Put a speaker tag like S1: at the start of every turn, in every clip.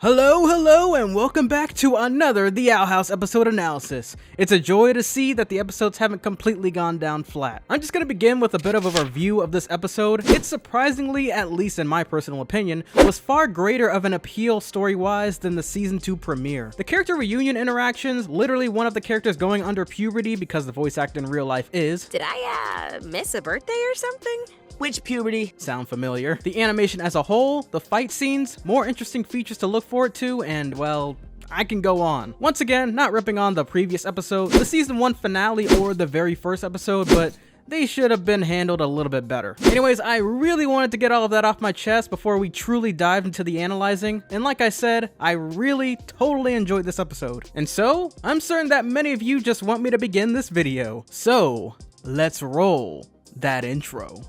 S1: Hello, and welcome back to another The Owl House episode analysis. It's a joy to see that the episodes haven't completely gone down flat. I'm just gonna begin with a bit of a review of this episode. It surprisingly, at least in my personal opinion, was far greater of an appeal story-wise than the season 2 premiere. The character reunion interactions, literally one of the characters going under puberty because the voice actor in real life is...
S2: Did I, miss a birthday or something?
S1: Which puberty? Sound familiar. The animation as a whole, the fight scenes, more interesting features to look forward to, and well, I can go on. Once again, not ripping on the previous episode, the season 1 finale or the very first episode, but they should have been handled a little bit better. Anyways, I really wanted to get all of that off my chest before we truly dive into the analyzing, and like I said, I really totally enjoyed this episode. And so, I'm certain that many of you just want me to begin this video. So, let's roll that intro.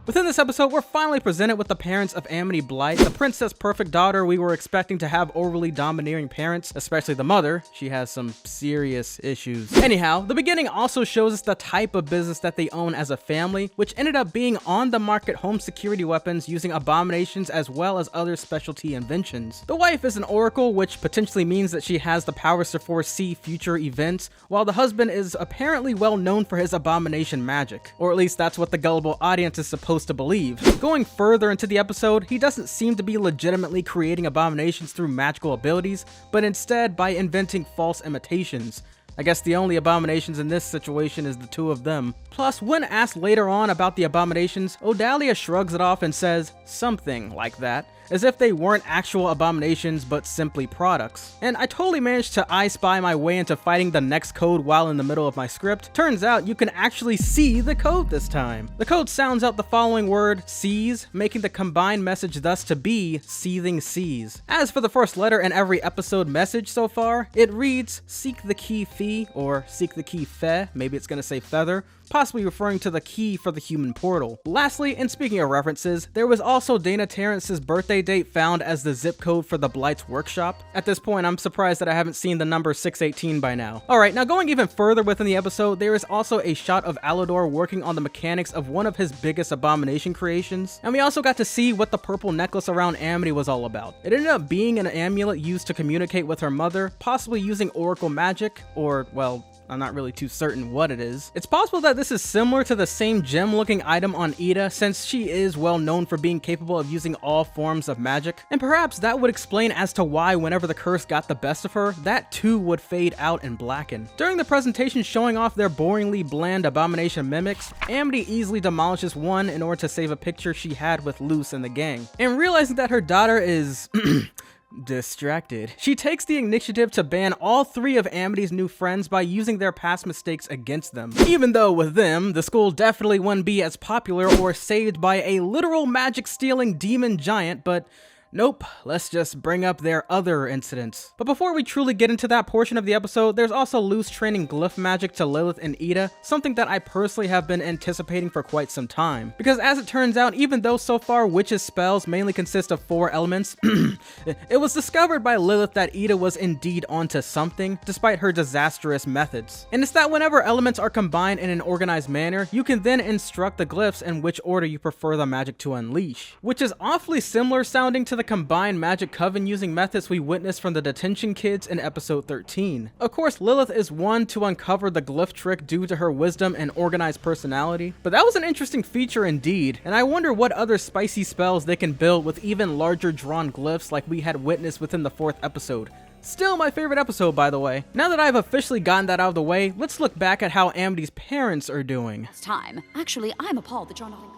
S1: Within this episode, we're finally presented with the parents of Amity Blights, the princess perfect daughter we were expecting to have overly domineering parents, especially the mother. She has some serious issues. Anyhow, the beginning also shows us the type of business that they own as a family, which ended up being on the market home security weapons using abominations as well as other specialty inventions. The wife is an oracle, which potentially means that she has the powers to foresee future events, while the husband is apparently well known for his abomination magic, or at least that's what the gullible audience is supposed to believe. Going further into the episode, he doesn't seem to be legitimately creating abominations through magical abilities, but instead by inventing false imitations. I guess the only abominations in this situation is the two of them. Plus, when asked later on about the abominations, Odalia shrugs it off and says something like that, as if they weren't actual abominations but simply products. And I totally managed to I Spy my way into fighting the next code while in the middle of my script. Turns out you can actually see the code this time. The code sounds out the following word, seas, making the combined message thus to be seething seas. As for the first letter in every episode message so far, it reads seek the key fee, or seek the key fe, maybe it's gonna say feather, possibly referring to the key for the human portal. Lastly, and speaking of references, there was also Dana Terrence's birthday date found as the zip code for the Blights workshop. At this point, I'm surprised that I haven't seen the number 618 by now. Alright, now going even further within the episode, there is also a shot of Alador working on the mechanics of one of his biggest abomination creations, and we also got to see what the purple necklace around Amity was all about. It ended up being an amulet used to communicate with her mother, possibly using oracle magic, or, well, I'm not really too certain what it is. It's possible that this is similar to the same gem-looking item on Ida, since she is well known for being capable of using all forms of magic. And perhaps that would explain as to why whenever the curse got the best of her, that too would fade out and blacken. During the presentation showing off their boringly bland abomination mimics, Amity easily demolishes one in order to save a picture she had with Luce and the gang. And realizing that her daughter is... distracted, she takes the initiative to ban all 3 of Amity's new friends by using their past mistakes against them. Even though with them, the school definitely wouldn't be as popular or saved by a literal magic-stealing demon giant, but nope, let's just bring up their other incidents. But before we truly get into that portion of the episode, there's also Luce training Glyph magic to Lilith and Ida, something that I personally have been anticipating for quite some time. Because as it turns out, even though so far Witch's spells mainly consist of 4 elements, it was discovered by Lilith that Ida was indeed onto something, despite her disastrous methods. And it's that whenever elements are combined in an organized manner, you can then instruct the Glyphs in which order you prefer the magic to unleash, which is awfully similar sounding to the combined magic coven using methods we witnessed from the detention kids in episode 13. Of course, Lilith is one to uncover the glyph trick due to her wisdom and organized personality, but that was an interesting feature indeed, and I wonder what other spicy spells they can build with even larger drawn glyphs like we had witnessed within the 4th episode. Still my favorite episode, by the way. Now that I've officially gotten that out of the way, let's look back at how Amity's parents are doing.
S3: It's time. Actually, I'm appalled that you're not...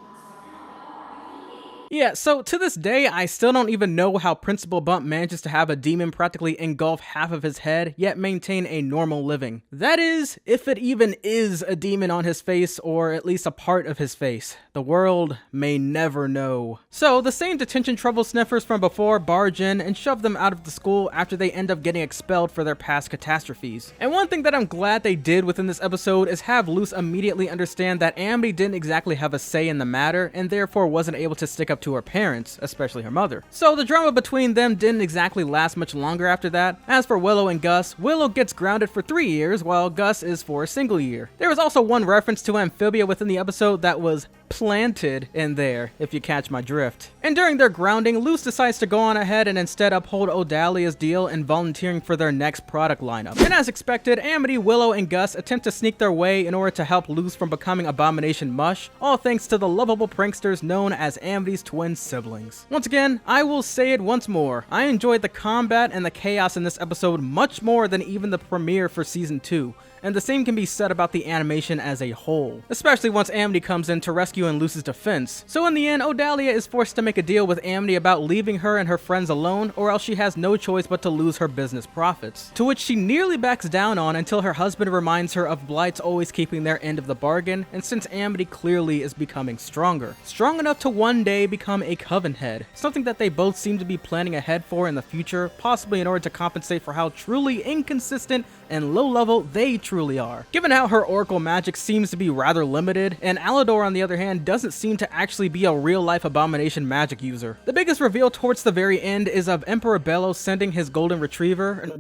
S1: Yeah, so to this day, I still don't even know how Principal Bump manages to have a demon practically engulf half of his head, yet maintain a normal living. That is, if it even is a demon on his face, or at least a part of his face. The world may never know. So, the same detention trouble sniffers from before barge in and shove them out of the school after they end up getting expelled for their past catastrophes. And one thing that I'm glad they did within this episode is have Luce immediately understand that Amity didn't exactly have a say in the matter, and therefore wasn't able to stick up up to her parents, especially her mother. So the drama between them didn't exactly last much longer after that. As for Willow and Gus, Willow gets grounded for 3 years, while Gus is for a single year. There was also one reference to Amphibia within the episode that was planted in there, if you catch my drift. And during their grounding, Luce decides to go on ahead and instead uphold Odalia's deal in volunteering for their next product lineup. And as expected, Amity, Willow, and Gus attempt to sneak their way in order to help Luce from becoming Abomination Mush, all thanks to the lovable pranksters known as Amity's twin siblings. Once again, I will say it once more, I enjoyed the combat and the chaos in this episode much more than even the premiere for Season 2. And the same can be said about the animation as a whole, especially once Amity comes in to rescue in Luce's defense. So in the end, Odalia is forced to make a deal with Amity about leaving her and her friends alone, or else she has no choice but to lose her business profits, to which she nearly backs down on until her husband reminds her of Blights always keeping their end of the bargain, and since Amity clearly is becoming stronger. Strong enough to one day become a coven head, something that they both seem to be planning ahead for in the future, possibly in order to compensate for how truly inconsistent and low level they truly are. Given how her oracle magic seems to be rather limited, and Alador on the other hand doesn't seem to actually be a real life abomination magic user. The biggest reveal towards the very end is of Emperor Bello sending his golden retriever,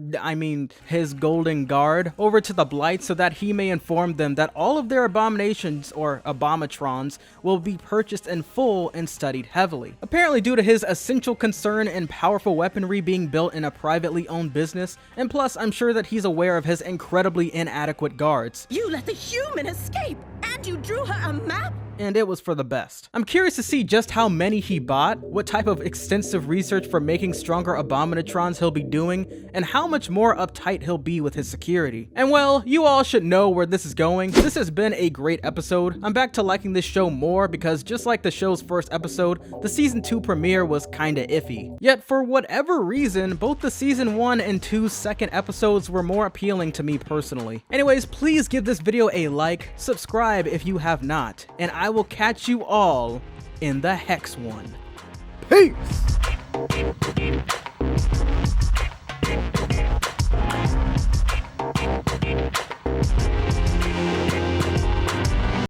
S1: his golden guard, over to the Blights so that he may inform them that all of their abominations, or abomatrons, will be purchased in full and studied heavily. Apparently due to his essential concern in powerful weaponry being built in a privately owned business, and plus I'm sure that he's aware of his incredibly inadequate guards.
S4: You let the human escape, and you drew her a map?
S1: And it was for the best. I'm curious to see just how many he bought, what type of extensive research for making stronger abominatrons he'll be doing, and how much more uptight he'll be with his security. And well, you all should know where this is going. This has been a great episode. I'm back to liking this show more because just like the show's first episode, the season 2 premiere was kinda iffy. Yet for whatever reason, both the season 1 and 2 second episodes were more appealing to me personally. Anyways, please give this video a like, subscribe if you have not, and I will catch you all in the Hex one. Peace!